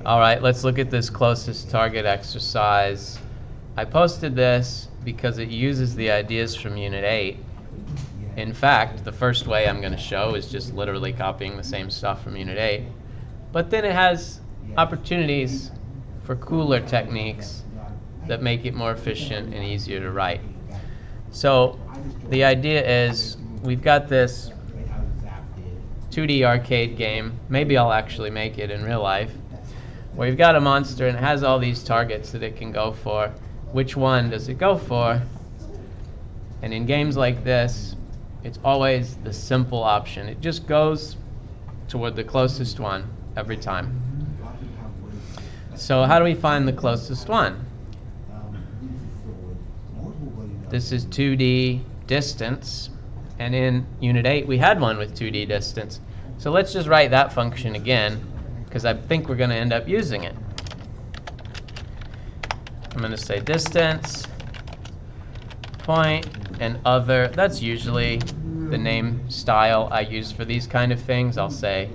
All right, let's look at this closest target exercise. I posted this because it uses the ideas from Unit 8. In fact, the first way I'm going to show is just literally copying the same stuff from Unit 8. But then it has opportunities for cooler techniques that make it more efficient and easier to write. So the idea is we've got this 2D arcade game. Maybe I'll actually make it in real life, where you've got a monster and it has all these targets that it can go for. Which one does it go for? And in games like this, it's always the simple option. It just goes toward the closest one every time. So how do we find the closest one? This is 2D distance, and in Unit 8 we had one with 2D distance. So let's just write that function again, because I think we're going to end up using it. I'm going to say distance, point, and other. That's usually the name style I use for these kind of things. I'll say,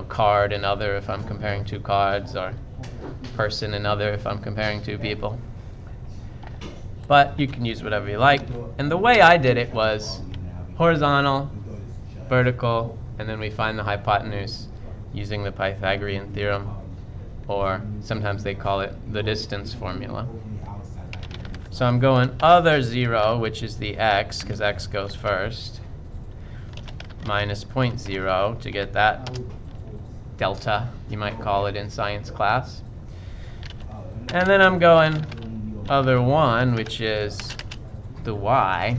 card and other if I'm comparing two cards, or person and other if I'm comparing two people. But you can use whatever you like. And the way I did it was horizontal, vertical, and then we find the hypotenuse using the Pythagorean theorem, or sometimes they call it the distance formula. So I'm going other 0, which is the x, because x goes first, minus 0.0 to get that delta, you might call it in science class. And then I'm going other 1, which is the y.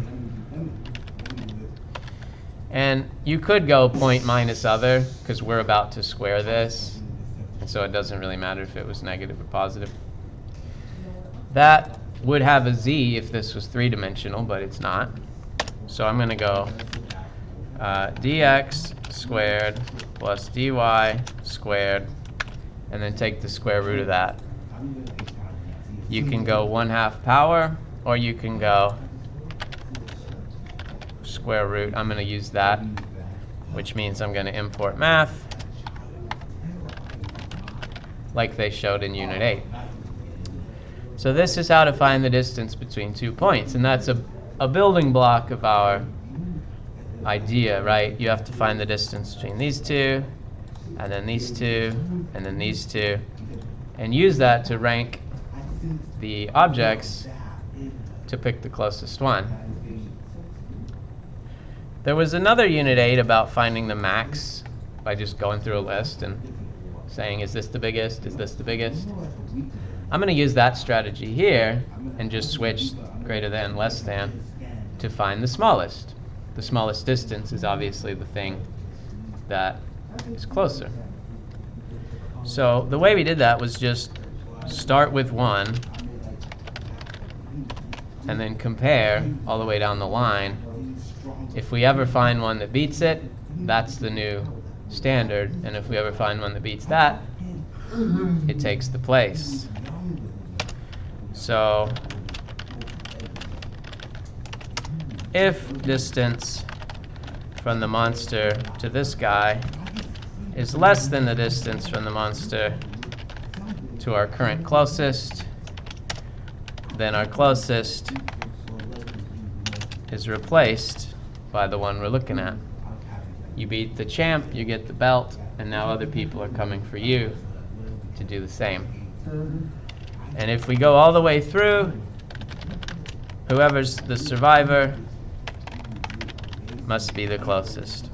And you could go point minus other, because we're about to square this, and so it doesn't really matter if it was negative or positive. That would have a z if this was three-dimensional, but it's not. So I'm going to go dx squared plus dy squared, and then take the square root of that. You can go 1/2 power, or you can go square root. I'm going to use that, which means I'm going to import math like they showed in Unit 8. So this is how to find the distance between 2 points, and that's a building block of our idea, right? You have to find the distance between these two, and then these two, and then these two, and use that to rank the objects to pick the closest one. There was another Unit 8 about finding the max by just going through a list and saying, is this the biggest? Is this the biggest? I'm going to use that strategy here and just switch greater than, less than, to find the smallest. The smallest distance is obviously the thing that is closer. So the way we did that was just start with 1 and then compare all the way down the line. If we ever find one that beats it, that's the new standard, and if we ever find one that beats that, it takes the place. So if distance from the monster to this guy is less than the distance from the monster to our current closest, then our closest is replaced by the one we're looking at. You beat the champ, you get the belt, and now other people are coming for you to do the same. And if we go all the way through, whoever's the survivor must be the closest.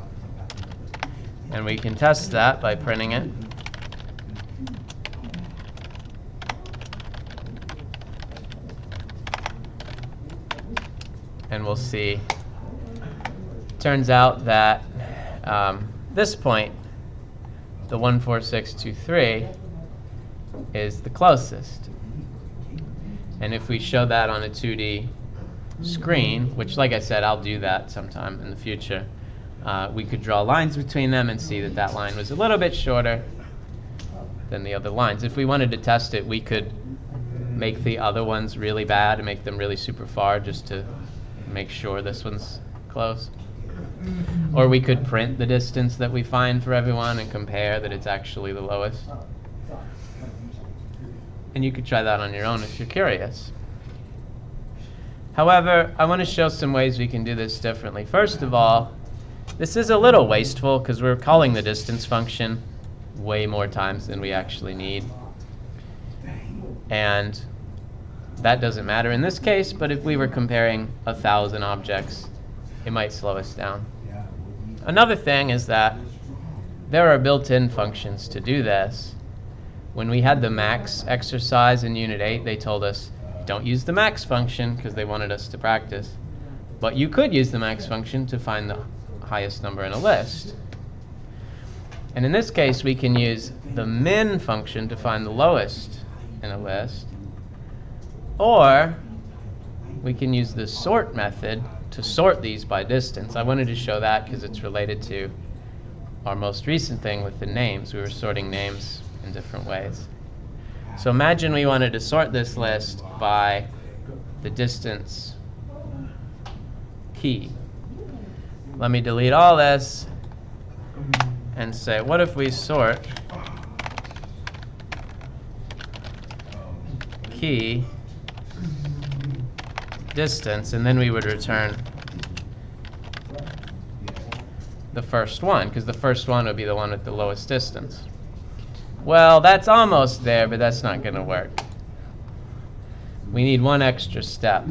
And we can test that by printing it. And we'll see. Turns out that this point, the 14623, is the closest. And if we show that on a 2D screen, which, like I said, I'll do that sometime in the future, we could draw lines between them and see that that line was a little bit shorter than the other lines. If we wanted to test it, we could make the other ones really bad and make them really super far just to make sure this one's close. Or we could print the distance that we find for everyone and compare that it's actually the lowest. And you could try that on your own if you're curious. However, I want to show some ways we can do this differently. First of all, this is a little wasteful because we're calling the distance function way more times than we actually need. And that doesn't matter in this case, but if we were comparing 1,000 objects, it might slow us down. Another thing is that there are built-in functions to do this. When we had the max exercise in Unit 8, they told us, don't use the max function because they wanted us to practice. But you could use the max function to find the highest number in a list. And in this case, we can use the min function to find the lowest in a list. Or we can use the sort method to sort these by distance. I wanted to show that because it's related to our most recent thing with the names. We were sorting names in different ways. So imagine we wanted to sort this list by the distance key. Let me delete all this and say, what if we sort key distance, and then we would return the first one, because the first one would be the one with the lowest distance. Well, that's almost there, but that's not going to work. We need one extra step,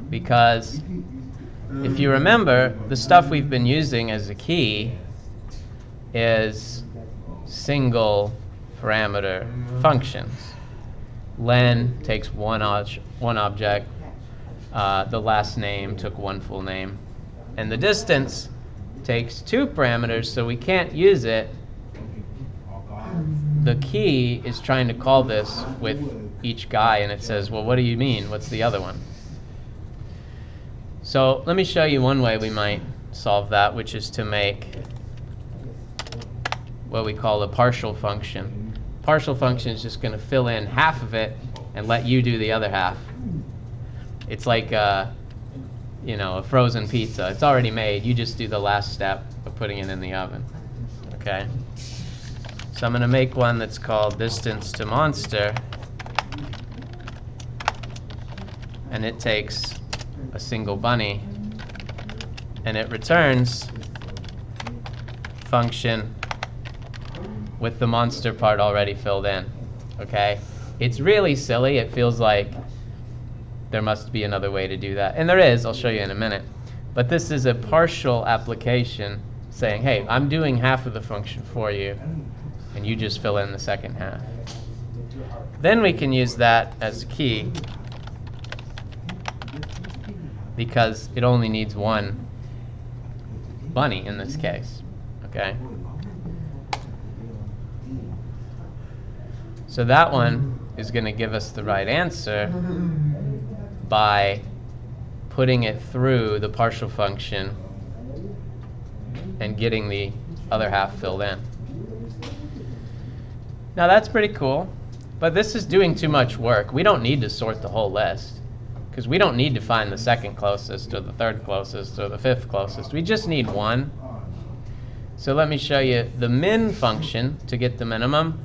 because if you remember, the stuff we've been using as a key is single parameter functions. Len takes one object. The last name took one full name. And the distance takes 2 parameters, so we can't use it. The key is trying to call this with each guy, and it says, well, what do you mean? What's the other one? So let me show you one way we might solve that, which is to make what we call a partial function. Partial function is just going to fill in half of it and let you do the other half. It's like a frozen pizza. It's already made. You just do the last step of putting it in the oven. Okay? So I'm going to make one that's called distance to monster. And it takes a single bunny. And it returns function with the monster part already filled in. Okay? It's really silly. It feels like there must be another way to do that. And there is. I'll show you in a minute. But this is a partial application saying, hey, I'm doing half of the function for you, and you just fill in the second half. Then we can use that as a key because it only needs one bunny in this case. Okay? So that one is going to give us the right answer by putting it through the partial function and getting the other half filled in. Now that's pretty cool, but this is doing too much work. We don't need to sort the whole list because we don't need to find the second closest or the third closest or the fifth closest. We just need one. So let me show you. The min function to get the minimum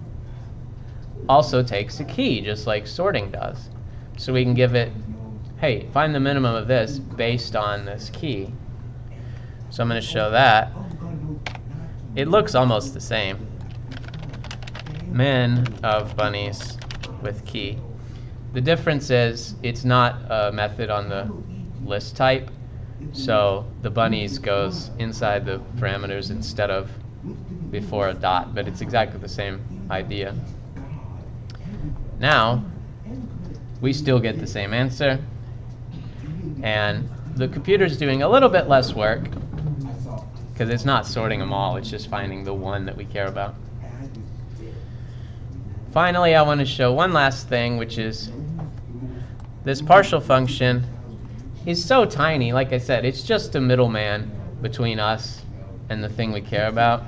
also takes a key, just like sorting does. So we can give it, hey, find the minimum of this based on this key. So I'm going to show that. It looks almost the same. Min of bunnies with key. The difference is it's not a method on the list type, so the bunnies goes inside the parameters instead of before a dot, but it's exactly the same idea. Now, we still get the same answer, and the computer's doing a little bit less work because it's not sorting them all, it's just finding the one that we care about. Finally, I want to show one last thing, which is this partial function is so tiny. Like I said, it's just a middleman between us and the thing we care about,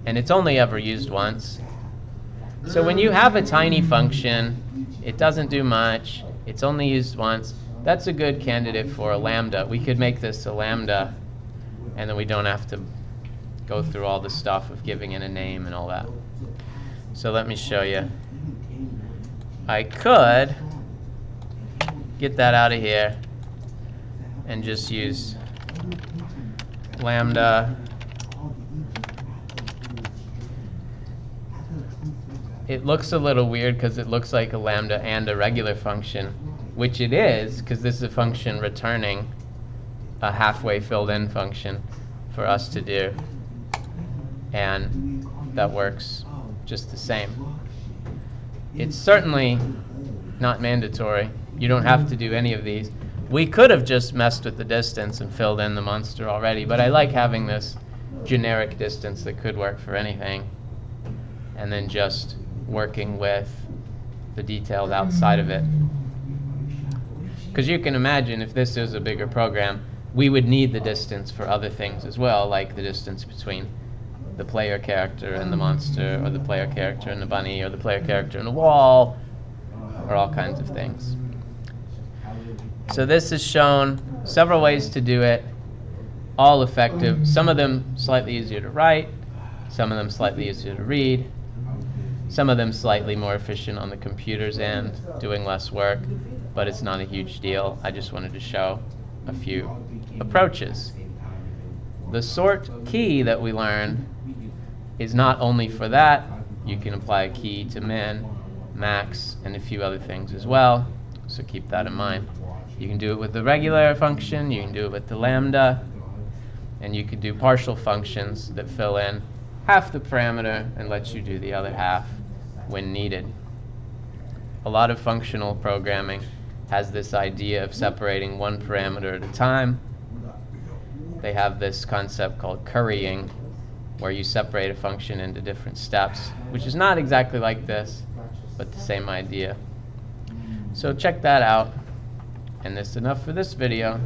and it's only ever used once. So when you have a tiny function, it doesn't do much, it's only used once, that's a good candidate for a lambda. We could make this a lambda, and then we don't have to go through all the stuff of giving it a name and all that. So let me show you. I could get that out of here and just use lambda. It looks a little weird because it looks like a lambda and a regular function, which it is, because this is a function returning a halfway filled in function for us to do, and that works just the same. It's certainly not mandatory. You don't have to do any of these. We could have just messed with the distance and filled in the monster already, but I like having this generic distance that could work for anything, and then just working with the details outside of it. Because you can imagine if this is a bigger program, we would need the distance for other things as well, like the distance between the player character and the monster, or the player character and the bunny, or the player character and the wall, or all kinds of things. So this has shown several ways to do it, all effective. Some of them slightly easier to write, some of them slightly easier to read, some of them slightly more efficient on the computer's end, doing less work, but it's not a huge deal. I just wanted to show a few approaches. The sort key that we learned is not only for that. You can apply a key to min, max, and a few other things as well, so keep that in mind. You can do it with the regular function, you can do it with the lambda, and you can do partial functions that fill in half the parameter and let you do the other half when needed. A lot of functional programming has this idea of separating one parameter at a time. They have this concept called currying, where you separate a function into different steps, which is not exactly like this, but the same idea. So check that out, and that's enough for this video.